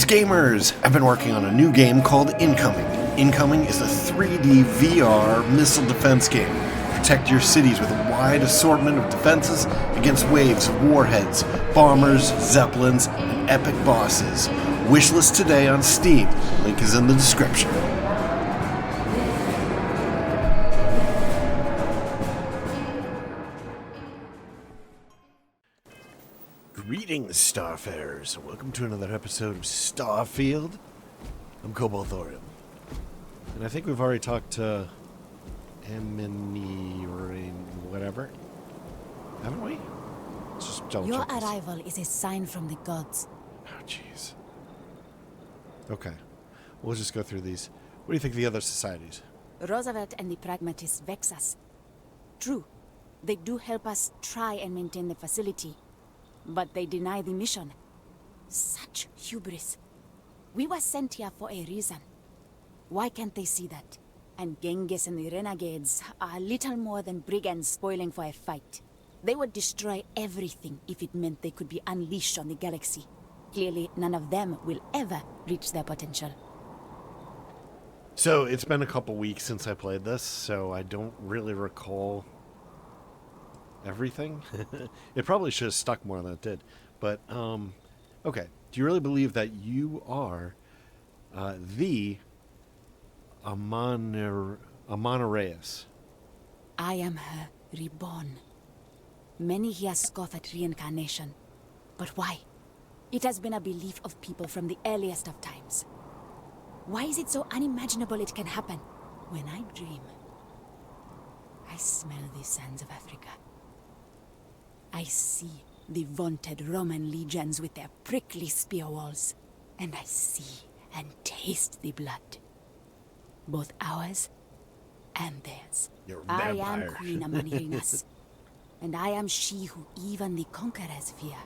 Greetings, gamers! I've been working on a new game called Incoming. Incoming is a 3D VR missile defense game. Protect your cities with a wide assortment of defenses against waves of warheads, bombers, zeppelins, and epic bosses. Wishlist today on Steam. Link is in the description. Greetings, Starfarers. Welcome to another episode of Starfield. I'm Cobalt Thorium. And I think we've already talked to whatever. Haven't we? Let's just double Your check this. arrival is a sign from the gods. Oh, jeez. Okay. We'll just go through these. What do you think of the other societies? Roosevelt and the pragmatists vex us. True, they do help us try and maintain the facility, but they deny the mission. Such hubris. We were sent here for a reason. Why can't they see that? And Genghis and the renegades are little more than brigands spoiling for a fight. They would destroy everything if it meant they could be unleashed on the galaxy. Clearly, none of them will ever reach their potential. So, it's been a couple weeks since I played this, so I don't really recall everything. It probably should have stuck more than it did. But, okay. Do you really believe that you are the Amon-Reyes? I am her reborn. Many here scoff at reincarnation. But why? It has been a belief of people from the earliest of times. Why is it so unimaginable it can happen? When I dream, I smell the sands of Africa. I see the vaunted Roman legions with their prickly spear walls, and I see and taste the blood. Both ours and theirs. You're a I vampire. am Queen Amanirenas, and I am she who even the conquerors fear.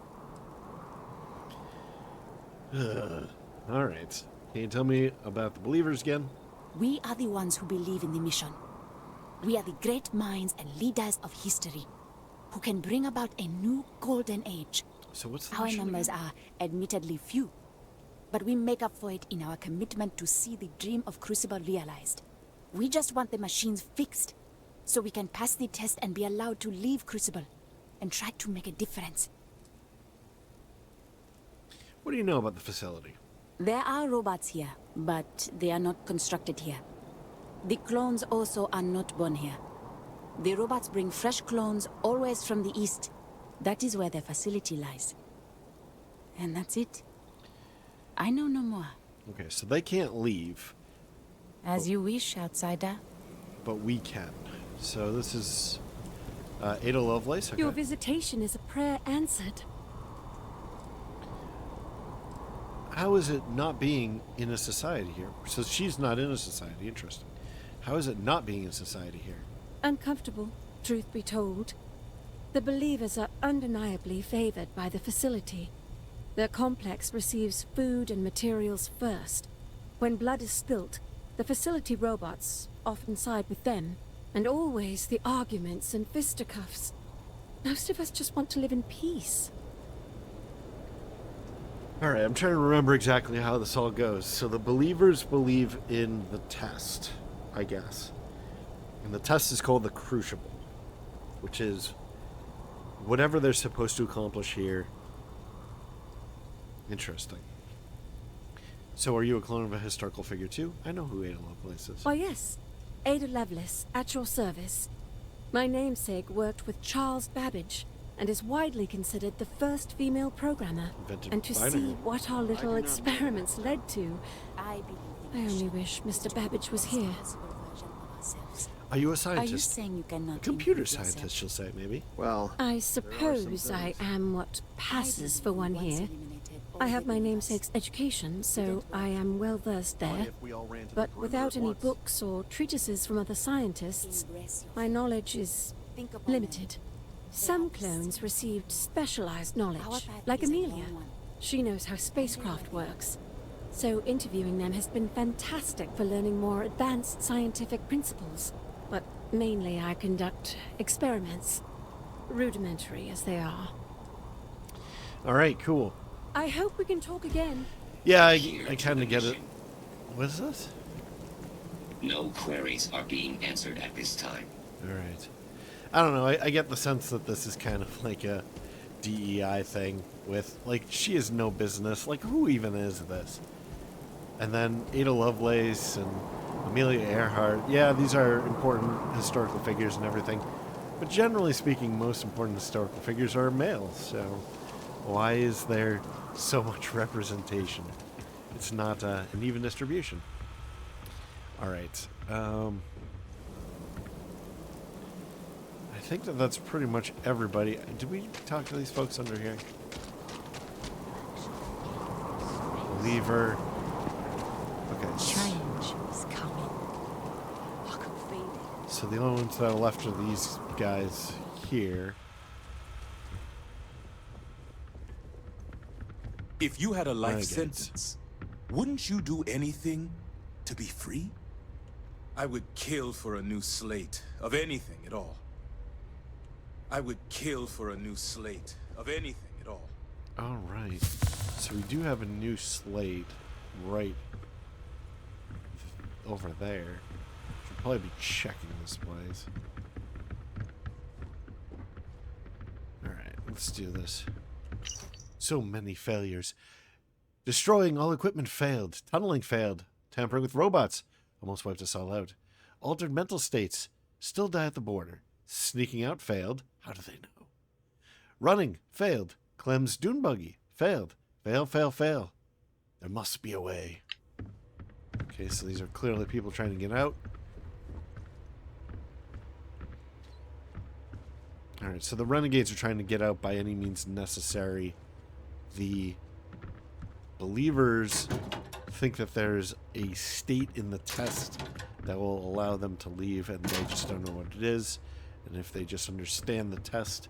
All right. Can you tell me about the believers again? We are the ones who believe in the mission. We are the great minds and leaders of history, who can bring about a new golden age. So what's the Our mission numbers again? are admittedly few, but we make up for it in our commitment to see the dream of Crucible realized. We just want the machines fixed, so we can pass the test and be allowed to leave Crucible and try to make a difference. What do you know about the facility? There are robots here, but they are not constructed here. The clones also are not born here. The robots bring fresh clones always from the east. That is where their facility lies. And that's it. I know no more. Okay, so they can't leave, As you wish, outsider. but we can. So this is Ada Lovelace. Okay. Your visitation is a prayer answered. How is it not being in a society here? So she's not in a society. Interesting. How is it not being in society here? Uncomfortable, truth be told. The believers are undeniably favored by the facility. Their complex receives food and materials first. When blood is spilt, the facility robots often side with them, and always the arguments and fisticuffs. Most of us just want to live in peace. All right, I'm trying to remember exactly how this all goes. So the believers believe in the test, I guess. And the test is called the Crucible, which is whatever they're supposed to accomplish here. Interesting. So are you a clone of a historical figure too? I know who Ada Lovelace is. Why yes, Ada Lovelace, at your service. My namesake worked with Charles Babbage, and is widely considered the first female programmer. Invented And to binary. see what our little experiments led to, I believe I only wish Mr. Babbage was here. Are you a Are you scientist? saying you cannot A computer improve yourself? scientist, she'll say, maybe. Well, I suppose I am what passes for one here. I have my namesake's education, so I am well versed there. But without any books or treatises from other scientists, my knowledge is limited. Some clones received specialized knowledge, like Amelia. She knows how spacecraft works. So interviewing them has been fantastic for learning more advanced scientific principles. But mainly I conduct experiments, rudimentary as they are. All right, cool. I hope we can talk again. Yeah, I kind of get it. What is this? No queries are being answered at this time. Alright. I don't know, I get the sense that this is kind of like a DEI thing with, like, she has no business. Like, who even is this? And then Ada Lovelace and Amelia Earhart. Yeah, these are important historical figures and everything. But generally speaking, most important historical figures are males. So why is there so much representation? It's not an even distribution. Alright. I think that's pretty much everybody. Did we talk to these folks under here? Lever. Okay. Change is coming. I can feel it. So the only ones that are left are these guys here. If you had a life Renegades. sentence, wouldn't you do anything to be free? I would kill for a new slate of anything at all. I would kill for a new slate of anything at all. Alright. So we do have a new slate right over there. Should probably be checking this place. Alright, let's do this. So many failures. Destroying all equipment failed. Tunneling failed. Tampering with robots almost wiped us all out. Altered mental states still die at the border. Sneaking out failed. How do they know? Running failed. Clem's dune buggy failed. Fail, fail, fail. There must be a way. Okay, so these are clearly people trying to get out. Alright, so the renegades are trying to get out by any means necessary. The believers think that there's a state in the test that will allow them to leave, and they just don't know what it is. And if they just understand the test,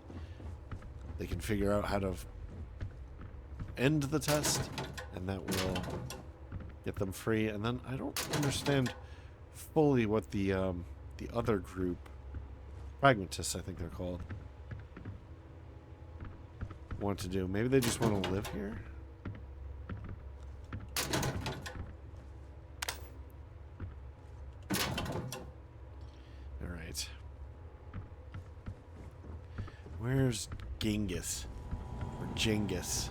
they can figure out how to end the test, and that will get them free. And then I don't understand fully what the other group, pragmatists I think they're called, want to do. Maybe they just want to live here? Alright. Where's Genghis? Or Genghis?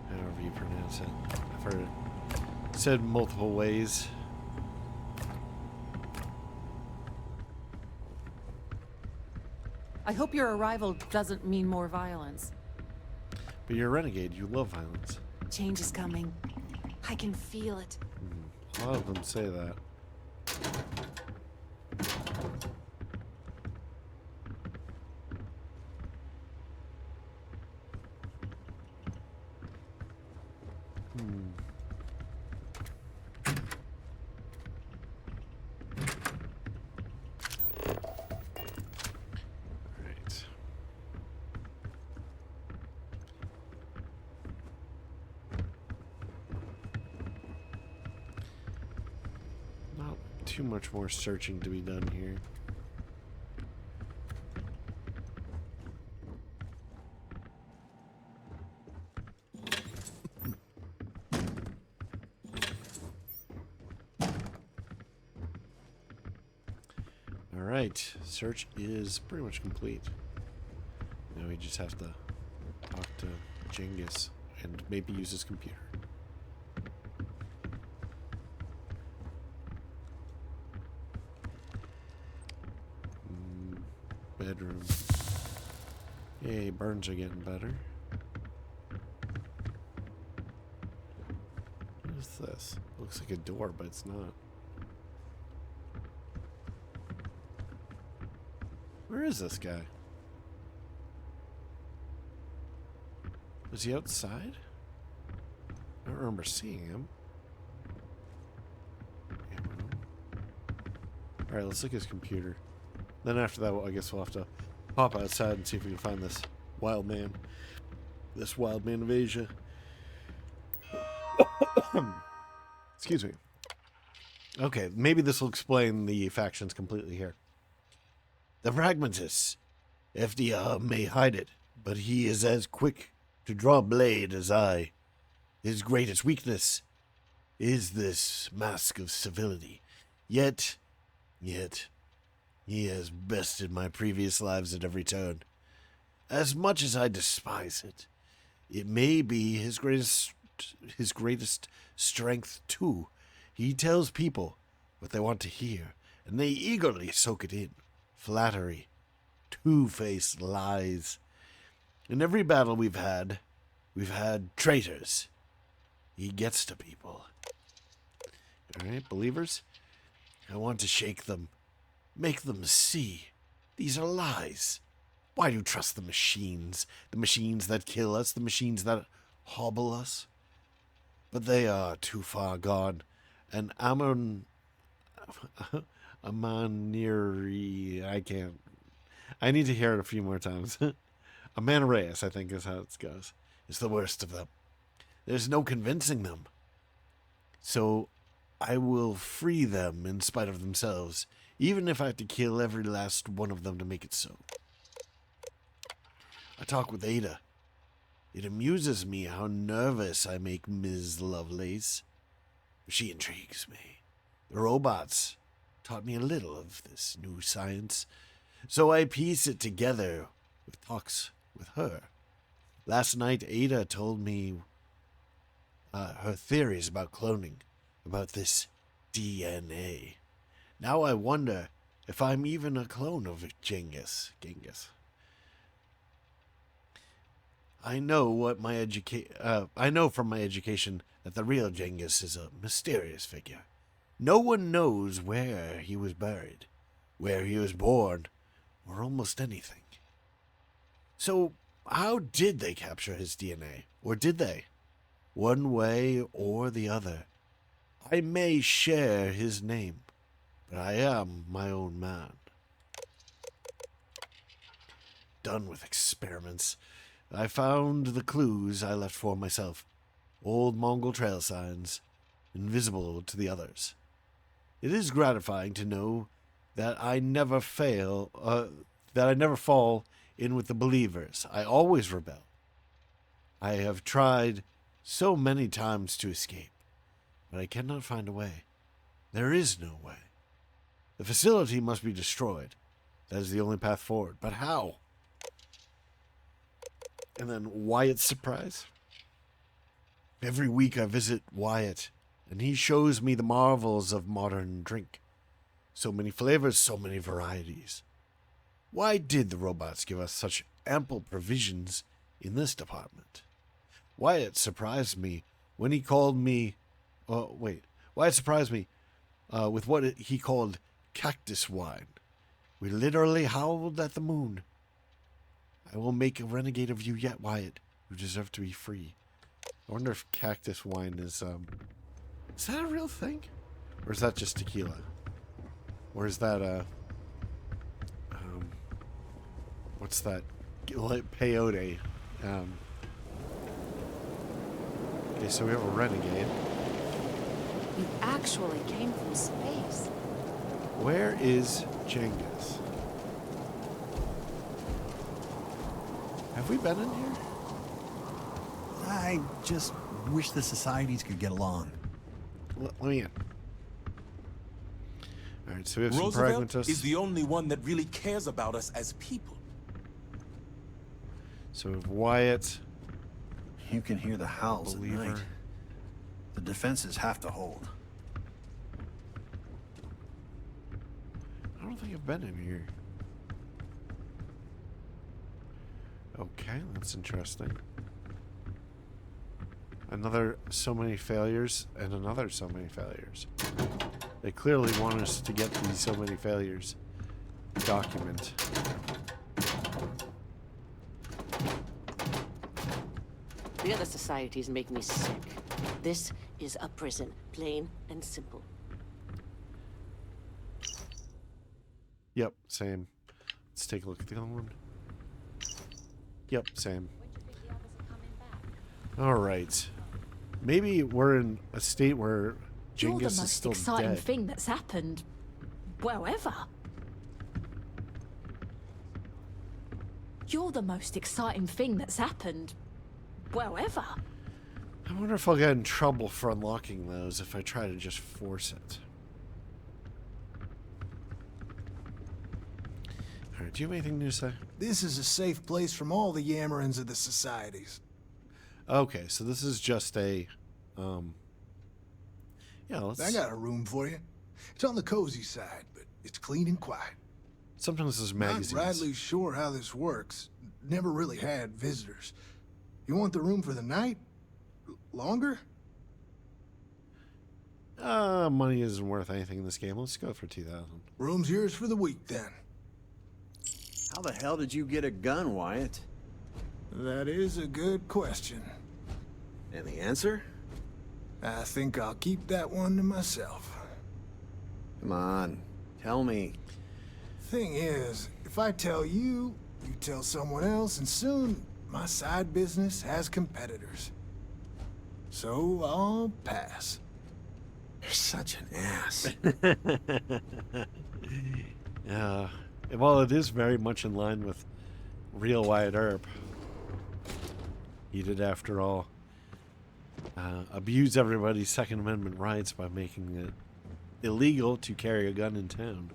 However you pronounce it. I've heard it said multiple ways. I hope your arrival doesn't mean more violence. But you're a renegade. You love violence. Change is coming. I can feel it. A lot of them say that. Right. Not too much more searching to be done here. Alright, search is pretty much complete. Now we just have to talk to Genghis and maybe use his computer. Bedroom. Yay, burns are getting better. What is this? Looks like a door, but it's not. Where is this guy? Was he outside? I don't remember seeing him. Alright, let's look at his computer. Then after that, I guess we'll have to pop outside and see if we can find this wild man. This wild man of Asia. Excuse me. Okay, maybe this will explain the factions completely here. The pragmatist. FDR may hide it, but he is as quick to draw blade as I. His greatest weakness is this mask of civility. Yet, he has bested my previous lives at every turn. As much as I despise it, it may be his greatest strength too. He tells people what they want to hear, and they eagerly soak it in. Flattery, two-faced lies. In every battle we've had traitors. He gets to people. All right, believers, I want to shake them, make them see. These are lies. Why do you trust the machines? The machines that kill us, the machines that hobble us? But they are too far gone. And I need to hear it a few more times. Amanarius, I think is how it goes. Is the worst of them. There's no convincing them. So I will free them in spite of themselves, even if I have to kill every last one of them to make it so. I talk with Ada. It amuses me how nervous I make Ms. Lovelace. She intrigues me. The robots taught me a little of this new science, so I piece it together with talks with her. Last night, Ada told me her theories about cloning, about this DNA. Now I wonder if I'm even a clone of Genghis. I know from my education that the real Genghis is a mysterious figure. No one knows where he was buried, where he was born, or almost anything. So, how did they capture his DNA? Or did they? One way or the other. I may share his name, but I am my own man. Done with experiments. I found the clues I left for myself. Old Mongol trail signs, invisible to the others. It is gratifying to know that I never fall in with the believers. I always rebel. I have tried so many times to escape, but I cannot find a way. There is no way. The facility must be destroyed. That is the only path forward. But how? And then Wyatt's surprise. Every week I visit Wyatt, and he shows me the marvels of modern drink. So many flavors, so many varieties. Why did the robots give us such ample provisions in this department? Wyatt surprised me when he called me... Wyatt surprised me with what he called cactus wine. We literally howled at the moon. I will make a renegade of you yet, Wyatt. You deserve to be free. I wonder if cactus wine is that a real thing? Or is that just tequila? Or is that what's that? Like peyote. Okay, so we have a renegade. You actually came from space. Where is Genghis? Have we been in here? I just wish the societies could get along. Let me in. Alright, so we have Roosevelt some pragmatists. is the only one that really cares about us as people. So we have Wyatt. You can hear the howls at Believer. night. The defenses have to hold. I don't think I've been in here. Okay, that's interesting. Another so many failures and another so many failures. They clearly want us to get these so many failures. Document. The other societies make me sick. This is a prison, plain and simple. Yep, same. Let's take a look at the other one. Yep, same. Alright. Maybe we're in a state where Genghis is still You're the most exciting dead. thing that's happened, well, ever. You're the most exciting thing that's happened, well, ever. I wonder if I'll get in trouble for unlocking those if I try to just force it. Alright, do you have anything new to say? This is a safe place from all the yammerings of the societies. Okay, so this is just a, yeah, let's... I got a room for you. It's on the cozy side, but it's clean and quiet. Sometimes this is magazines. Not rightly sure how this works. Never really had visitors. You want the room for the night? Longer? Money isn't worth anything in this game. Let's go for 2,000. Room's yours for the week, then. How the hell did you get a gun, Wyatt? That is a good question. And the answer? I think I'll keep that one to myself. Come on, tell me. Thing is, if I tell you, you tell someone else, and soon my side business has competitors. So I'll pass. You're such an ass. Yeah. Well, it is very much in line with real Wyatt Earp. He did, after all, abuse everybody's Second Amendment rights by making it illegal to carry a gun in town,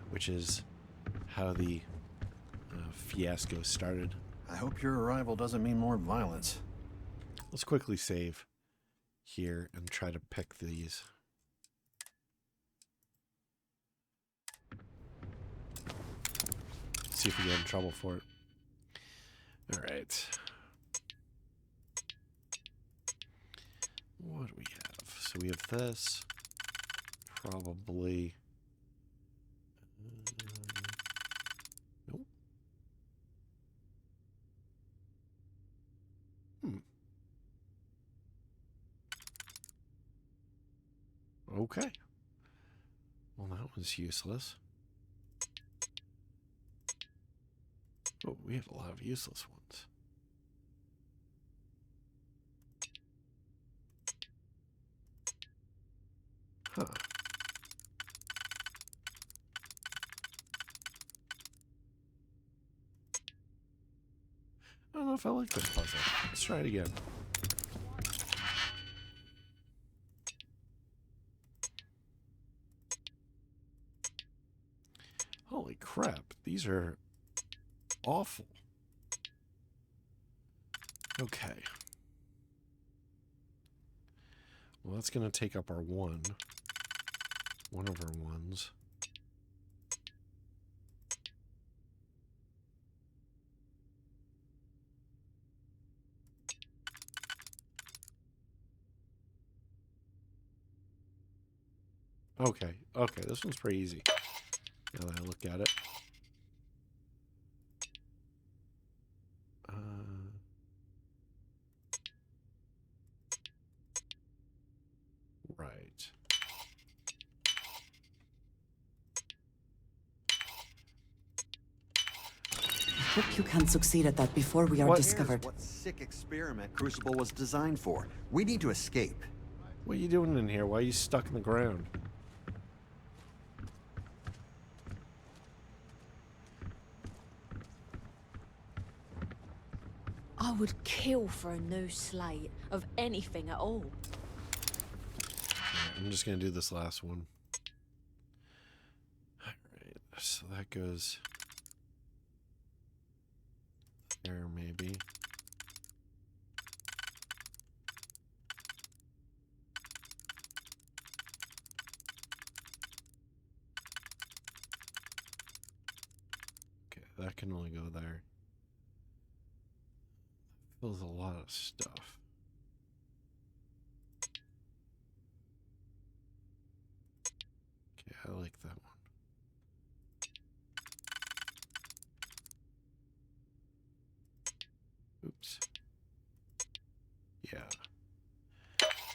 which is how the fiasco started. I hope your arrival doesn't mean more violence. Let's quickly save here and try to pick these. See if we get in trouble for it. Alright. What do we have? So we have this. Probably. Nope. Okay. Well, that was useless. Oh, we have a lot of useless ones. Huh. I don't know if I like this puzzle. Let's try it again. Holy crap, these are awful. Okay. Well, that's going to take up our one of our ones. Okay, this one's pretty easy. Now that I look at it. Right. Hope you can succeed at that before we are discovered. What sick experiment Crucible was designed for. We need to escape. What are you doing in here? Why are you stuck in the ground? I would kill for a new slate of anything at all. I'm just going to do this last one. Alright, so that goes there, maybe. Okay, that can only go there. Fills a lot of stuff. Okay, I like that one. Oops. Yeah.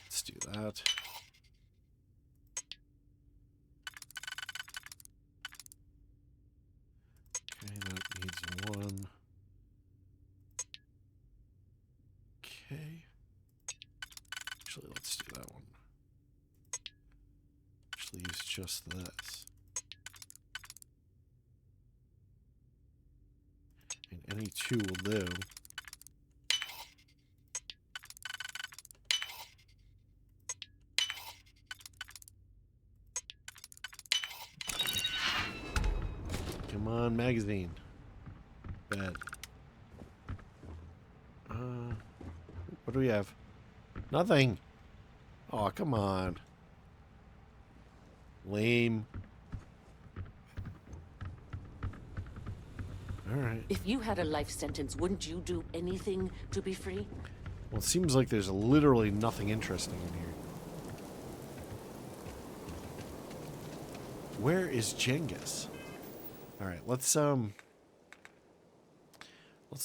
Let's do that. Okay, that needs one. Okay. Actually, let's do that one. Actually, use just this. And any two will do. Come on, magazine. Bad. What do we have? Nothing. Oh, come on. Lame. Alright. If you had a life sentence, wouldn't you do anything to be free? Well, it seems like there's literally nothing interesting in here. Where is Genghis? Alright, let's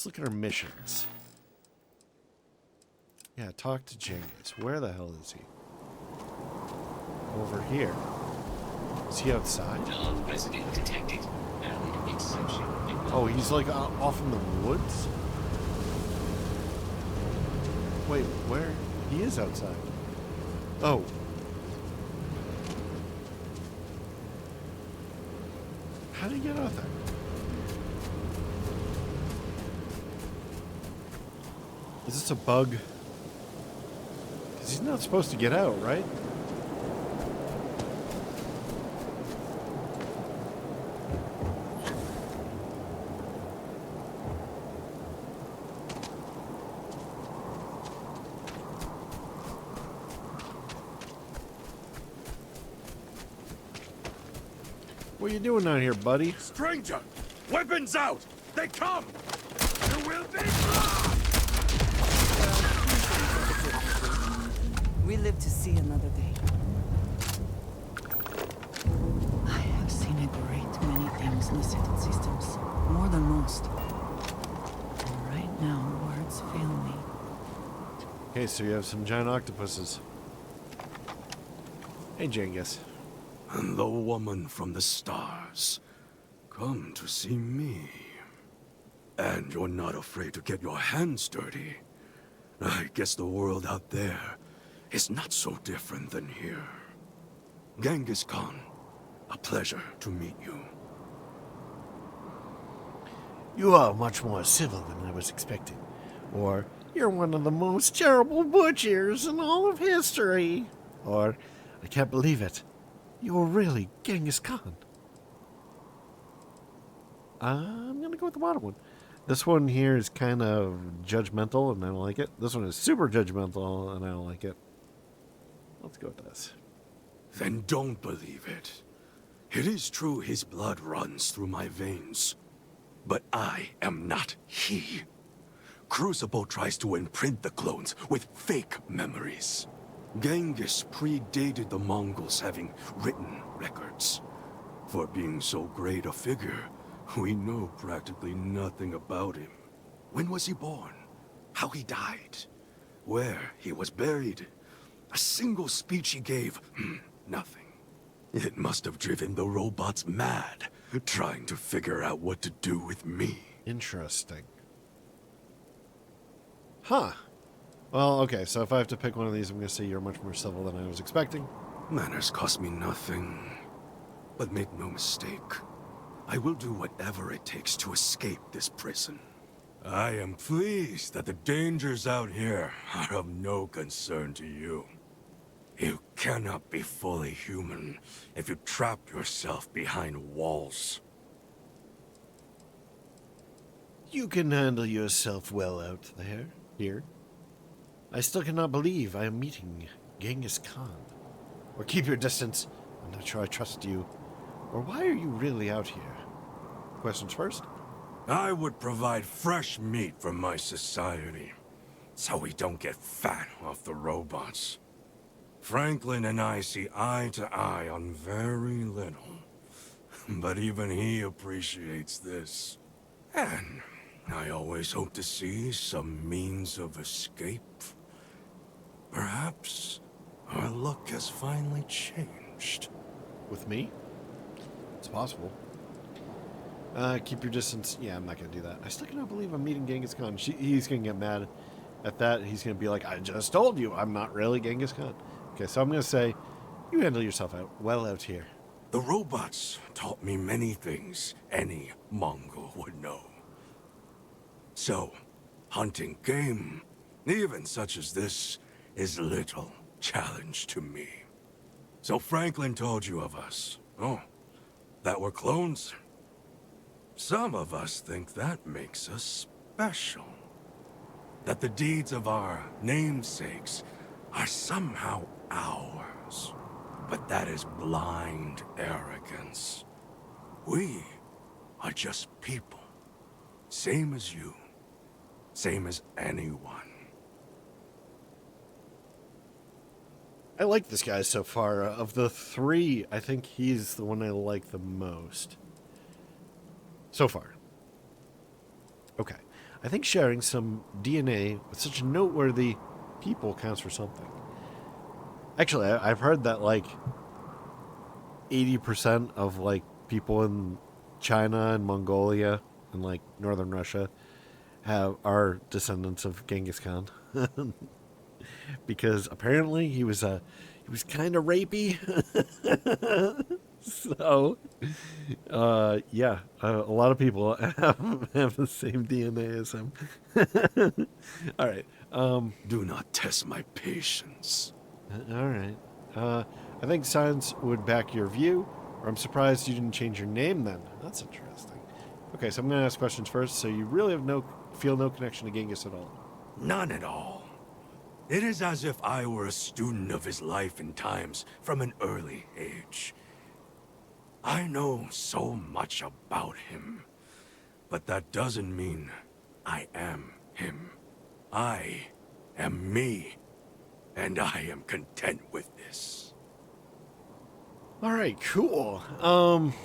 look at our missions. Yeah, talk to Genghis. Where the hell is he? Over here. Is he outside? Non-resident detected. Valid exception. Oh, he's like off in the woods? Wait, where? He is outside. Oh. How did he get out there? Is this a bug? Because he's not supposed to get out, right? What are you doing out here, buddy? Stranger! Weapons out! They come! You will be We live to see another day. I have seen a great many things in the settled systems. More than most. And right now, words fail me. Okay, so you have some giant octopuses. Hey, Genghis. And the woman from the stars. Come to see me. And you're not afraid to get your hands dirty. I guess the world out there is not so different than here. Genghis Khan, a pleasure to meet you. You are much more civil than I was expecting. Or, you're one of the most terrible butchers in all of history. Or, I can't believe it. You're really Genghis Khan. I'm gonna go with the bottom one. This one here is kind of judgmental, and I don't like it. This one is super judgmental, and I don't like it. Let's go with this. Then don't believe it. It is true his blood runs through my veins. But I am not he. Crucible tries to imprint the clones with fake memories. Genghis predated the Mongols having written records. For being so great a figure, we know practically nothing about him. When was he born? How he died? Where he was buried? A single speech he gave? Nothing. It must have driven the robots mad, trying to figure out what to do with me. Interesting. Huh. Well, okay, so if I have to pick one of these, I'm going to say you're much more civil than I was expecting. Manners cost me nothing. But make no mistake, I will do whatever it takes to escape this prison. I am pleased that the dangers out here are of no concern to you. You cannot be fully human if you trap yourself behind walls. You can handle yourself well out there, here. I still cannot believe I am meeting Genghis Khan. Or keep your distance. I'm not sure I trust you. Or why are you really out here? Questions first? I would provide fresh meat for my society, so we don't get fat off the robots. Franklin and I see eye to eye on very little, but even he appreciates this. And I always hope to see some means of escape. Perhaps our luck has finally changed. With me? It's possible. Keep your distance. Yeah, I'm not going to do that. I still cannot believe I'm meeting Genghis Khan. He's going to get mad at that. He's going to be like, I just told you I'm not really Genghis Khan. Okay, so I'm going to say, you handle yourself well out here. The robots taught me many things any Mongol would know. So, hunting game, even such as this, is little challenge to me. So Franklin told you of us. Oh, that we're clones? Some of us think that makes us special. That the deeds of our namesakes are somehow ours. But that is blind arrogance. We are just people. Same as you. Same as anyone. I like this guy so far. Of the three, I think he's the one I like the most. So far. Okay. I think sharing some DNA with such noteworthy people counts for something. Actually, I've heard that, like, 80% of, like, people in China and Mongolia and, like, northern Russia are descendants of Genghis Khan. Because apparently he was kind of rapey. So, yeah, a lot of people have the same DNA as him. All right. Do not test my patience. All right. I think science would back your view, or I'm surprised you didn't change your name then. That's interesting. Okay, so I'm going to ask questions first. So you really have feel no connection to Genghis at all? None at all. It is as if I were a student of his life and times from an early age. I know so much about him, but that doesn't mean I am him. I am me, and I am content with this. All right, cool.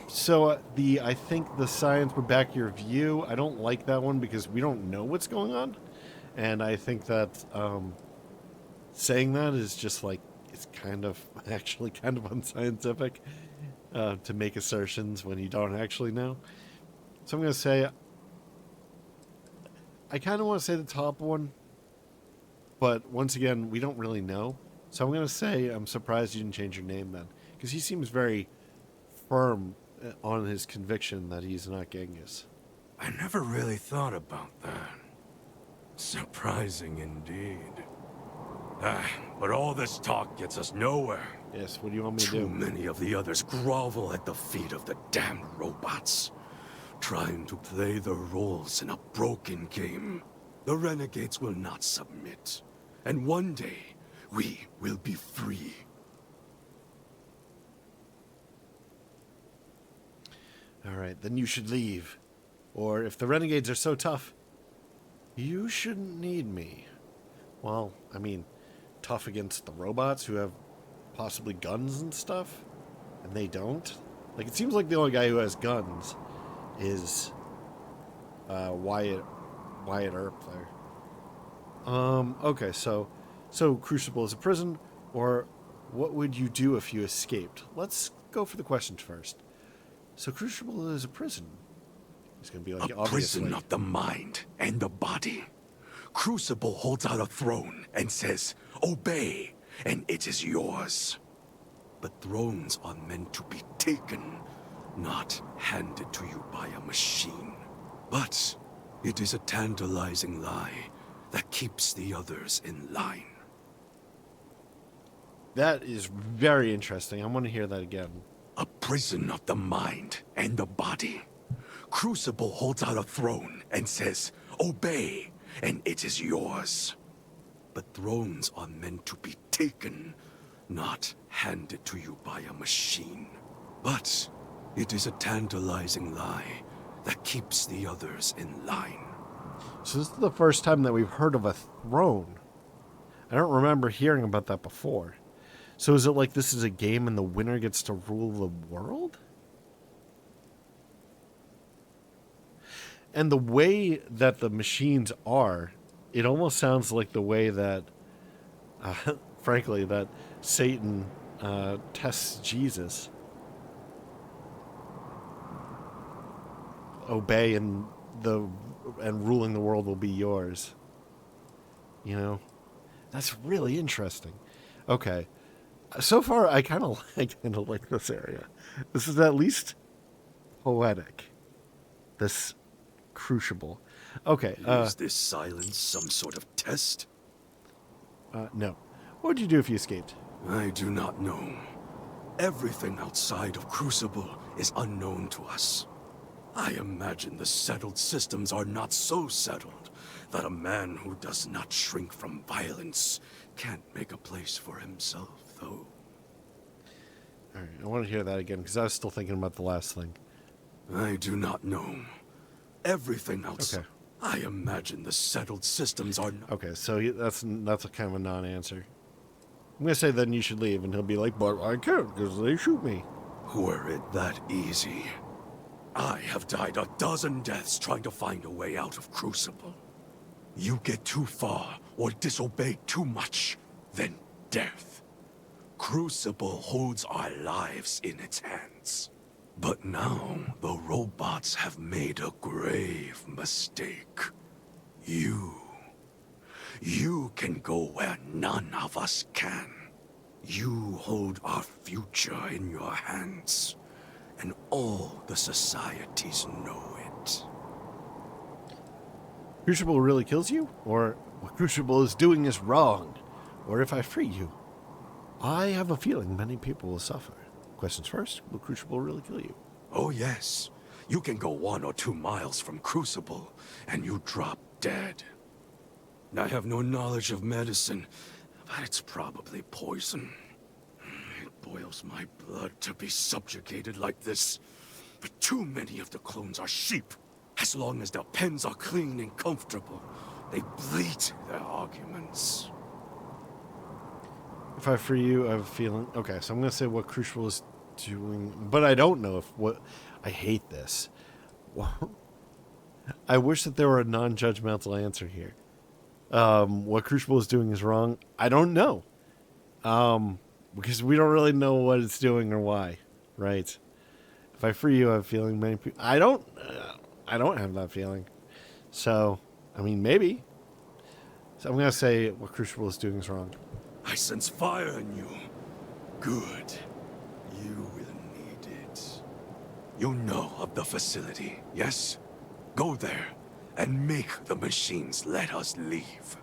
So I think the science would back your view. I don't like that one because we don't know what's going on, and I think that saying that is just like it's actually kind of unscientific to make assertions when you don't actually know. So I'm going to say I kind of want to say the top one, but once again, we don't really know. So I'm going to say I'm surprised you didn't change your name then, because he seems very firm on his conviction that he's not Genghis. I never really thought about that. Surprising indeed. But all this talk gets us nowhere. Yes, what do you want me to do? Too many of the others grovel at the feet of the damned robots, trying to play their roles in a broken game. The renegades will not submit, and one day, we will be free. All right, then you should leave. Or if the renegades are so tough, you shouldn't need me. Well, I mean, tough against the robots who have possibly guns and stuff, and they don't. Like, it seems like the only guy who has guns is Wyatt Earp there. Okay, so Crucible is a prison, or what would you do if you escaped? Let's go for the questions first. So Crucible is a prison. It's going to be like a prison of the mind and the body. Crucible holds out a throne and says, "Obey, and it is yours." But thrones are meant to be taken, not handed to you by a machine. But it is a tantalizing lie that keeps the others in line. That is very interesting. I want to hear that again. A prison of the mind and the body. Crucible holds out a throne and says, "Obey, and it is yours." But thrones are meant to be taken, not handed to you by a machine. But it is a tantalizing lie that keeps the others in line. So this is the first time that we've heard of a throne. I don't remember hearing about that before. So is it like this is a game and the winner gets to rule the world? And the way that the machines are, it almost sounds like the way that, frankly, that Satan tests Jesus. Obey and ruling the world will be yours. You know? That's really interesting. Okay. So far, I kind of like this area. This is at least poetic. This Crucible. Okay. Is this silence some sort of test? No. What would you do if you escaped? I do not know. Everything outside of Crucible is unknown to us. I imagine the settled systems are not so settled that a man who does not shrink from violence can't make a place for himself, though. Alright, I want to hear that again, because I was still thinking about the last thing. I do not know. Everything else. Okay. I imagine the settled systems are not... Okay, so that's a kind of a non-answer. I'm going to say then you should leave, and he'll be like, but I can't, because they shoot me. Were it that easy, I have died a dozen deaths trying to find a way out of Crucible. You get too far, or disobey too much, then death. Crucible holds our lives in its hands. But now, the robots have made a grave mistake. You can go where none of us can. You hold our future in your hands, and all the societies know it. Crucible really kills you? Or what Crucible is doing is wrong? Or if I free you? I have a feeling many people will suffer. Questions first, will Crucible really kill you? Oh yes, you can go 1 or 2 miles from Crucible, and you drop dead. I have no knowledge of medicine, but it's probably poison. It boils my blood to be subjugated like this. But too many of the clones are sheep. As long as their pens are clean and comfortable, they bleat their arguments. If I free you, I have a feeling... Okay, so I'm going to say what Crucible is doing, but I don't know if what... I hate this. I wish that there were a non-judgmental answer here. What Crucible is doing is wrong. I don't know. Because we don't really know what it's doing or why, right? If I free you, I have a feeling many people... I don't have that feeling. So, I mean, maybe. So I'm going to say what Crucible is doing is wrong. I sense fire in you. Good. You will need it. You know of the facility, yes? Go there and make the machines let us leave.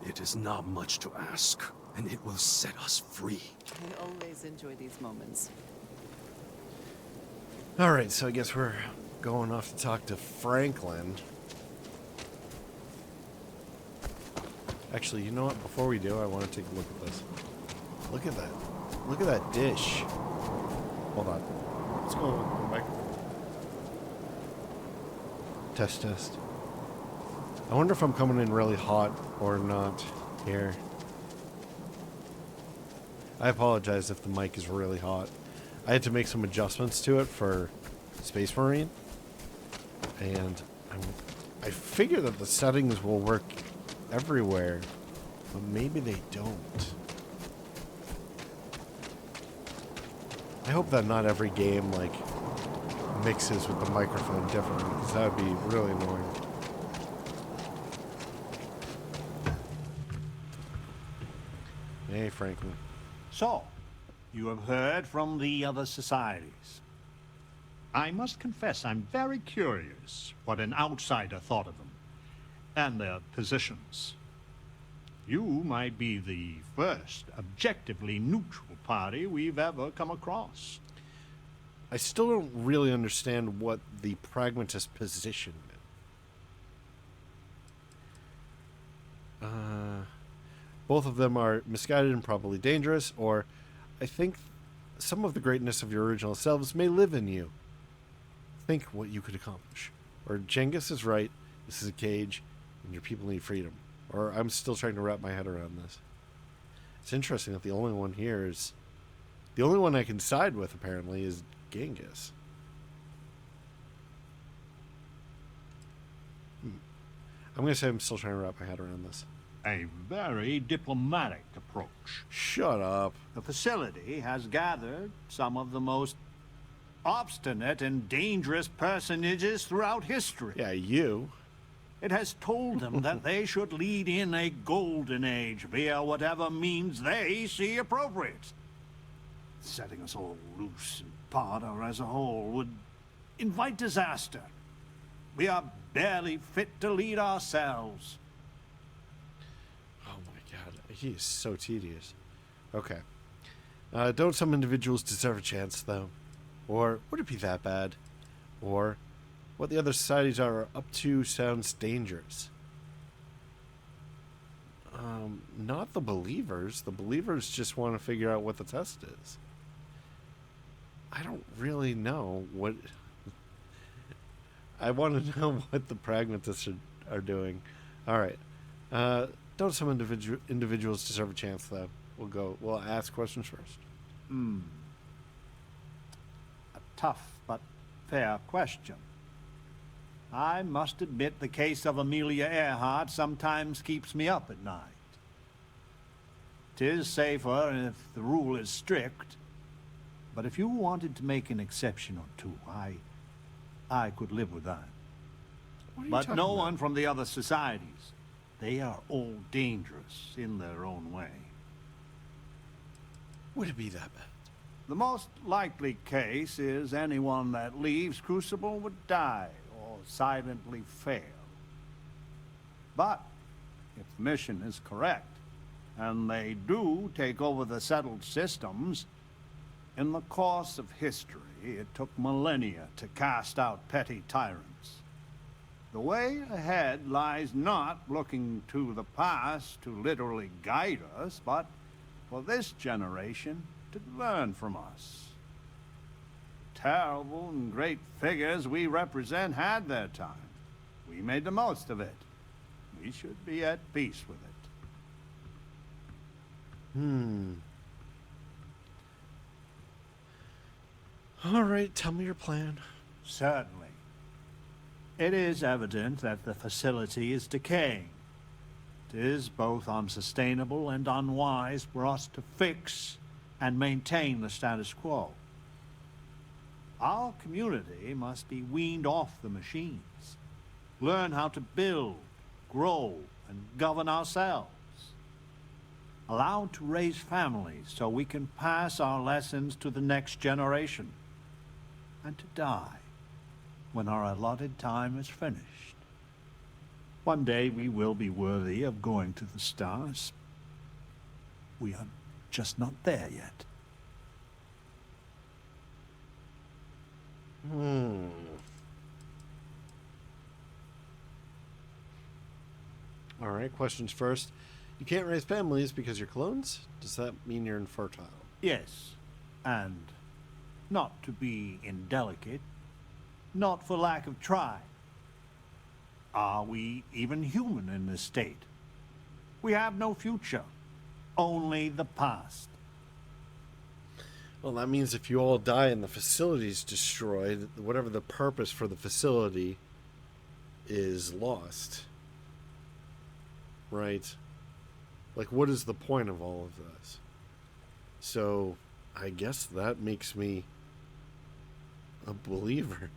It is not much to ask, and it will set us free. I always enjoy these moments. All right, so I guess we're going off to talk to Franklin. Actually, you know what? Before we do, I want to take a look at this. Look at that. Look at that dish. Hold on. Let's go back. Test. I wonder if I'm coming in really hot or not here. I apologize if the mic is really hot. I had to make some adjustments to it for Space Marine. And I figure that the settings will work everywhere, but maybe they don't. I hope that not every game, like, mixes with the microphone differently, because that would be really annoying. Hey, Franklin. So, you have heard from the other societies. I must confess I'm very curious what an outsider thought of them, and their positions. You might be the first objectively neutral party we've ever come across. I still don't really understand what the pragmatist position meant. Both of them are misguided and probably dangerous, or I think some of the greatness of your original selves may live in you. Think what you could accomplish. Or Genghis is right, this is a cage, and your people need freedom. Or I'm still trying to wrap my head around this. It's interesting that the only one here is... The only one I can side with, apparently, is Genghis. I'm going to say I'm still trying to wrap my head around this. A very diplomatic approach. Shut up. The facility has gathered some of the most obstinate and dangerous personages throughout history. Yeah, you. It has told them that they should lead in a golden age via whatever means they see appropriate. Setting us all loose and parter as a whole would invite disaster. We are barely fit to lead ourselves. Oh my god, he is so tedious. Okay. Don't some individuals deserve a chance, though? Or would it be that bad? Or What the other societies are up to sounds dangerous. Not the believers. The believers just want to figure out what the test is. I don't really know what... I want to know what the pragmatists are doing. Alright. Don't some individuals deserve a chance, though? We'll ask questions first. A tough but fair question. I must admit the case of Amelia Earhart sometimes keeps me up at night. 'Tis safer if the rule is strict, but if you wanted to make an exception or two, I could live with that. But no one from the other societies. They are all dangerous in their own way. Would it be that bad? The most likely case is anyone that leaves Crucible would die or silently fail. But if the mission is correct, and they do take over the settled systems, in the course of history, it took millennia to cast out petty tyrants. The way ahead lies not looking to the past to literally guide us, but for this generation to learn from us. Terrible and great figures we represent had their time. We made the most of it. We should be at peace with it. All right, tell me your plan. Certainly. It is evident that the facility is decaying. It is both unsustainable and unwise for us to fix and maintain the status quo. Our community must be weaned off the machines, learn how to build, grow, and govern ourselves. Allowed to raise families so we can pass our lessons to the next generation, and to die when our allotted time is finished. One day we will be worthy of going to the stars. We are just not there yet. All right, questions first. You can't raise families because you're clones? Does that mean you're infertile? Yes, and not to be indelicate, not for lack of trying. Are we even human in this state? We have no future, only the past. Well, that means if you all die and the facility's destroyed, whatever the purpose for the facility is lost. Right? Like, what is the point of all of this? So, I guess that makes me a believer.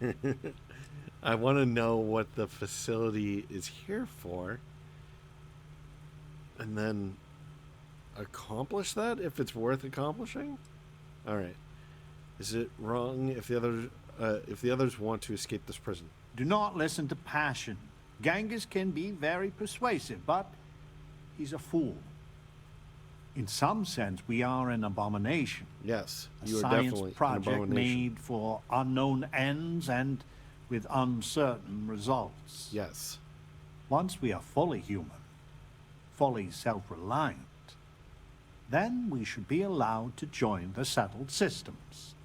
I want to know what the facility is here for, and then accomplish that if it's worth accomplishing. All right. Is it wrong if the others want to escape this prison? Do not listen to passion. Genghis can be very persuasive, but he's a fool. In some sense, we are an abomination. Yes, you are definitely a science project made for unknown ends and with uncertain results. Yes. Once we are fully human, fully self-reliant, then we should be allowed to join the settled systems.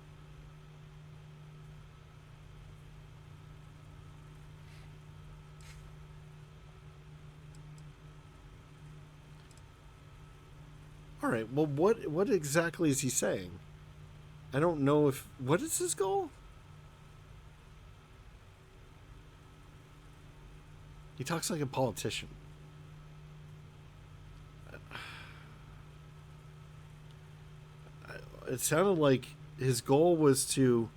All right, well, what exactly is he saying? I don't know if... What is his goal? He talks like a politician. It sounded like his goal was to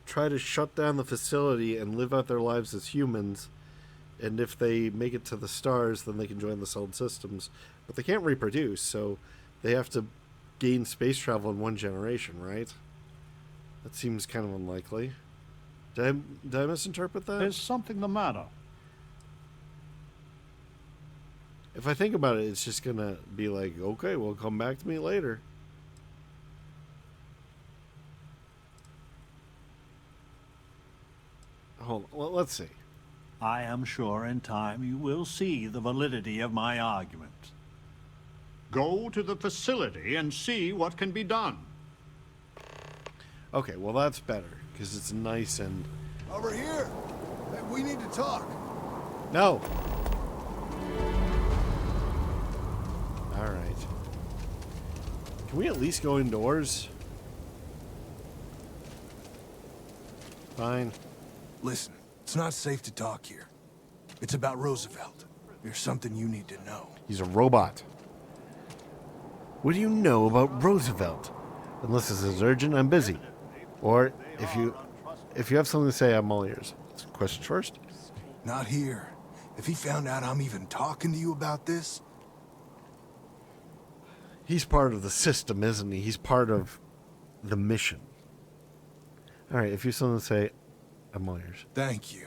try to shut down the facility and live out their lives as humans, and if they make it to the stars, then they can join the settled systems. But they can't reproduce, so they have to gain space travel in one generation, right? That seems kind of unlikely. Did I misinterpret that? There's something the matter. If I think about it, it's just going to be like, okay, well, come back to me later. hold on. Well, let's see. I am sure in time you will see the validity of my argument. Go to the facility and see what can be done. Okay, well that's better, because it's nice and... Over here! Hey, we need to talk. No! Alright. Can we at least go indoors? Fine. Listen, it's not safe to talk here. It's about Roosevelt. There's something you need to know. He's a robot. What do you know about Roosevelt? Unless this is urgent, I'm busy. Or if you have something to say, I'm all ears. Question first? Not here. If he found out I'm even talking to you about this... He's part of the system, isn't he? He's part of the mission. Alright, if you have something to say, I'm all ears. Thank you.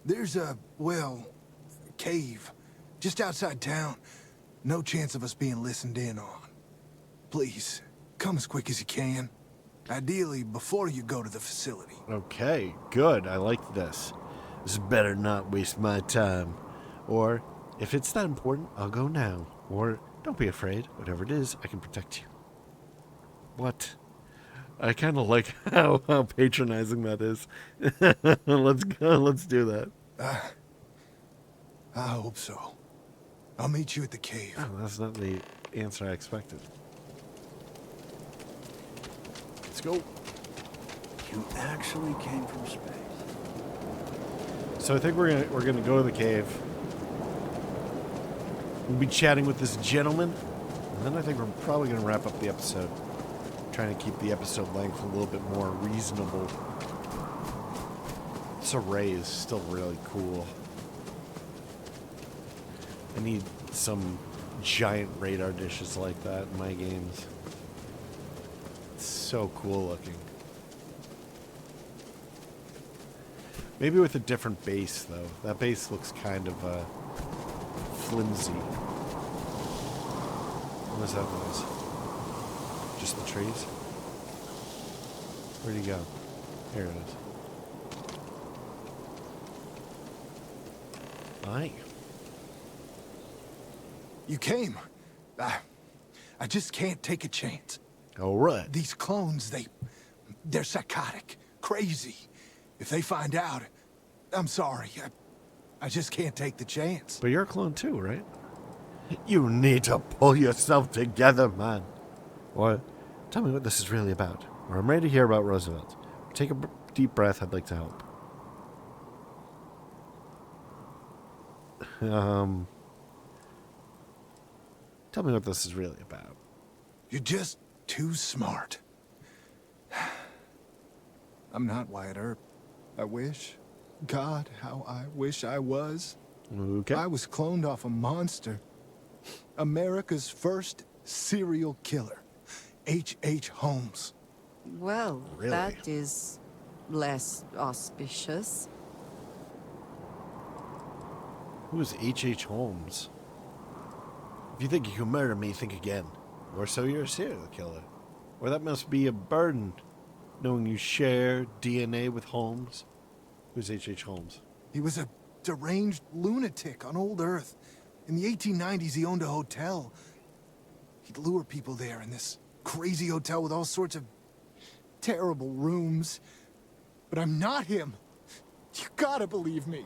There's a, well, cave just outside town. No chance of us being listened in on. Please, come as quick as you can. Ideally, before you go to the facility. Okay, good. I like this. This better not waste my time. Or, if it's that important, I'll go now. Or, don't be afraid. Whatever it is, I can protect you. What? I kind of like how patronizing that is. Let's go. Let's do that. I hope so. I'll meet you at the cave. Oh, that's not the answer I expected. Let's go. You actually came from space. So I think we're gonna go to the cave. We'll be chatting with this gentleman, and then I think we're probably gonna wrap up the episode. Trying to keep the episode length a little bit more reasonable. This array is still really cool. I need some giant radar dishes like that in my games. It's so cool looking. Maybe with a different base, though. That base looks kind of flimsy. What is that noise? Just the trees? Where'd he go? Here it is. Hi. You came. I just can't take a chance. All right. These clones, they're psychotic, crazy. If they find out, I'm sorry. I just can't take the chance. But you're a clone too, right? You need to pull yourself together, man. Or tell me what this is really about. Or I'm ready to hear about Roosevelt. Take a deep breath. I'd like to help. Tell me what this is really about. You're just too smart. I'm not Wyatt Earp. I wish. God, how I wish I was. Okay. I was cloned off a monster. America's first serial killer. H.H. Holmes. Well, Really? that is less auspicious. Who is H.H. Holmes? If you think you can murder me, think again. Or so you're a serial killer. Or that must be a burden, knowing you share DNA with Holmes. Who's H.H. Holmes? He was a deranged lunatic on old Earth. In the 1890s, he owned a hotel. He'd lure people there in this crazy hotel with all sorts of terrible rooms. But I'm not him. You gotta believe me.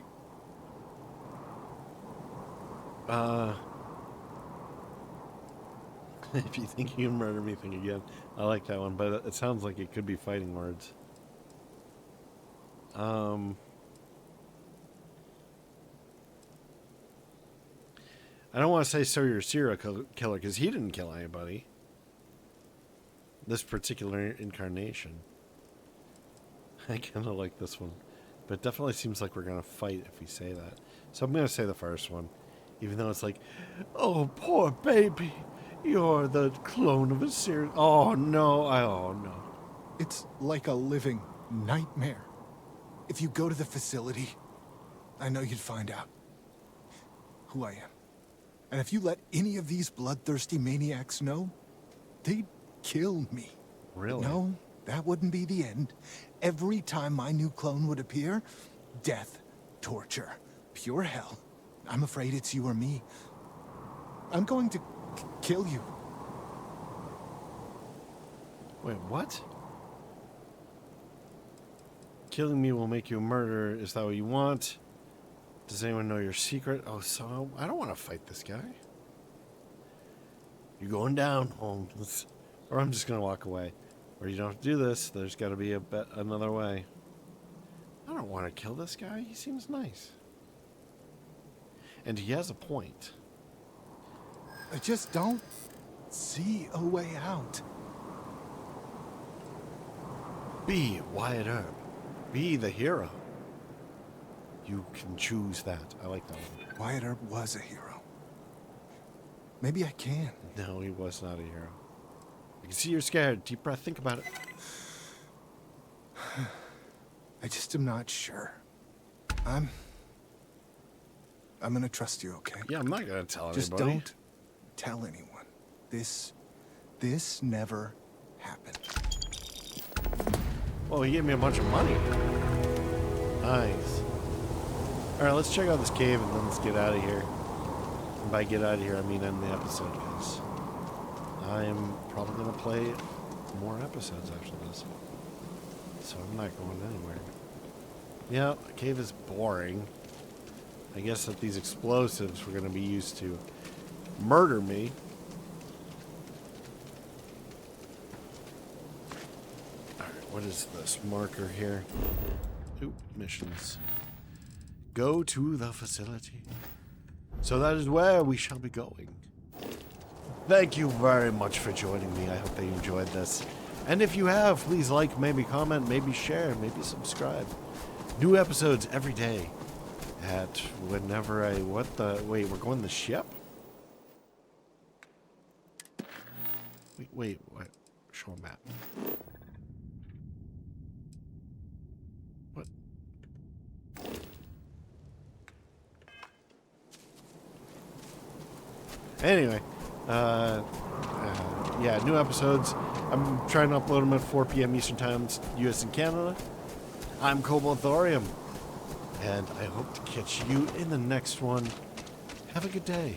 If you think you can murder me, think again. I like that one, but it sounds like it could be fighting words. I don't want to say so you're a serial killer, because he didn't kill anybody. This particular incarnation. I kind of like this one. But it definitely seems like we're going to fight if we say that. So I'm going to say the first one. Even though it's like, oh, poor baby. You're the clone of a serial... Oh, no. Oh, no. It's like a living nightmare. If you go to the facility, I know you'd find out who I am. And if you let any of these bloodthirsty maniacs know, they'd kill me. Really? No, That wouldn't be the end. Every time my new clone would appear, death, torture, pure hell. I'm afraid it's you or me. I'm going to kill you. Wait, what? Killing me will make you a murderer. Is that what you want? Does anyone know your secret? Oh, so I don't want to fight this guy. You're going down, Holmes. Or I'm just going to walk away. Or you don't have to do this. There's got to be another way. I don't want to kill this guy. He seems nice. And he has a point. I just don't see a way out. Be Wyatt Earp. Be the hero. You can choose that. I like that one. Wyatt Earp was a hero. Maybe I can. No, he was not a hero. I can see you're scared. Deep breath. Think about it. I just am not sure. I'm gonna trust you, okay? Yeah, I'm not gonna tell anybody. Just don't tell anyone. This never happened. Well, he gave me a bunch of money. Nice. Alright, let's check out this cave and then let's get out of here. And by get out of here, I mean end the episode, guys. I'm probably going to play more episodes after this. So I'm not going anywhere. Yeah, the cave is boring. I guess that these explosives were going to be used to murder me. What is this marker here? Oop, missions. Go to the facility. So that is where we shall be going. Thank you very much for joining me. I hope that you enjoyed this. And if you have, please like, maybe comment, maybe share, maybe subscribe. New episodes every day at whenever I... Wait, we're going to the ship? Wait, what? Show a map. What? Anyway, yeah, new episodes. I'm trying to upload them at 4 p.m. Eastern Time, US and Canada. I'm Cobalt Thorium, and I hope to catch you in the next one. Have a good day.